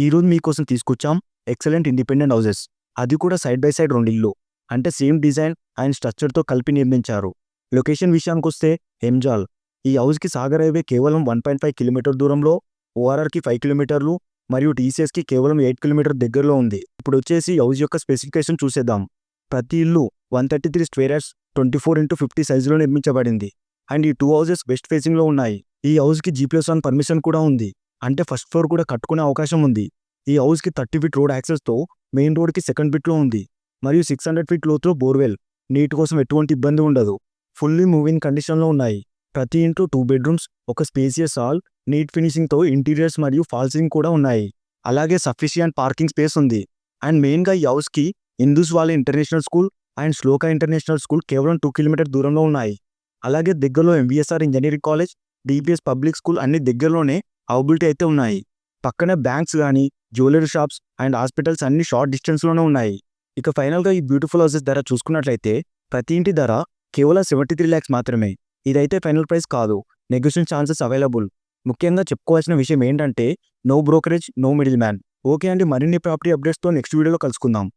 ఈరోజు మీకోసం తీసుకొచ్చాం ఎక్సలెంట్ ఇండిపెండెంట్ హౌసెస్, అది కూడా సైడ్ బై సైడ్ రెండిల్లు, అంటే సేమ్ డిజైన్ అండ్ స్ట్రక్చర్తో కలిపి నిర్మించారు. లొకేషన్ విషయానికి వస్తే హెమ్జాల్. ఈ హౌస్కి సాగర్ హైవే కేవలం 1.5 కిలోమీటర్ దూరంలో, ఓఆర్ఆర్కి 5 కిలోమీటర్లు మరియు టీసీఎస్కి కేవలం 8 కిలోమీటర్ దగ్గరలో ఉంది. ఇప్పుడు వచ్చేసి హౌస్ యొక్క స్పెసిఫికేషన్ చూసేద్దాం. ప్రతి ఇల్లు 133 స్క్వేర్ యార్డ్స్ 24x50 సైజులో నిర్మించబడింది అండ్ ఈ 2 హౌసెస్ వెస్ట్ ఫేసింగ్లో ఉన్నాయి. ఈ హౌస్కి G+1 పర్మిషన్ కూడా ఉంది, అంటే ఫస్ట్ ఫ్లోర్ కూడా కట్టుకునే అవకాశం ఉంది. ఈ హౌస్కి 30 ఫీట్ రోడ్ యాక్సెస్తో మెయిన్ రోడ్కి సెకండ్ బిట్లో ఉంది మరియు 600 ఫీట్ లోతులో బోర్వెల్. నీటి కోసం ఎటువంటి ఇబ్బంది ఉండదు. ఫుల్లీ మూవింగ్ కండిషన్లో ఉన్నాయి. ప్రతి ఇంట్లో 2 బెడ్రూమ్స్, ఒక స్పేసియస్ హాల్, నీట్ ఫినిషింగ్తో ఇంటీరియర్స్ మరియు ఫాల్ సీలింగ్ కూడా ఉన్నాయి. అలాగే సఫిషియంట్ పార్కింగ్ స్పేస్ ఉంది. అండ్ మెయిన్గా ఈ హౌస్కి ఇందూస్ వాలే international school and shloka international school కేవలం 2 కిలోమీటర్ దూరంలో ఉన్నాయి. అలాగే దగ్గరలో MVSR engineering college, DPS public school అన్ని దగ్గరలోనే అవైలబిలిటీ అయితే ఉన్నాయి. పక్కనే బ్యాంక్స్ కానీ, జ్యువెలరీ షాప్స్ అండ్ హాస్పిటల్స్ అన్ని షార్ట్ డిస్టెన్స్లోనే ఉన్నాయి. ఇక ఫైనల్గా ఈ బ్యూటిఫుల్ హౌసెస్ ధర చూసుకున్నట్లయితే ప్రతి ఇంటి ధర కేవలం 73 lakhs మాత్రమే. ఇదైతే ఫైనల్ ప్రైస్ కాదు, నెగోషియేషన్ ఛాన్సెస్ అవైలబుల్. ముఖ్యంగా చెప్పుకోవాల్సిన విషయం ఏంటంటే no brokerage, no middle man. Okay అండి, మరిన్ని ప్రాపర్టీ అప్డేట్స్తో నెక్స్ట్ వీడియోలో కలుసుకుందాం.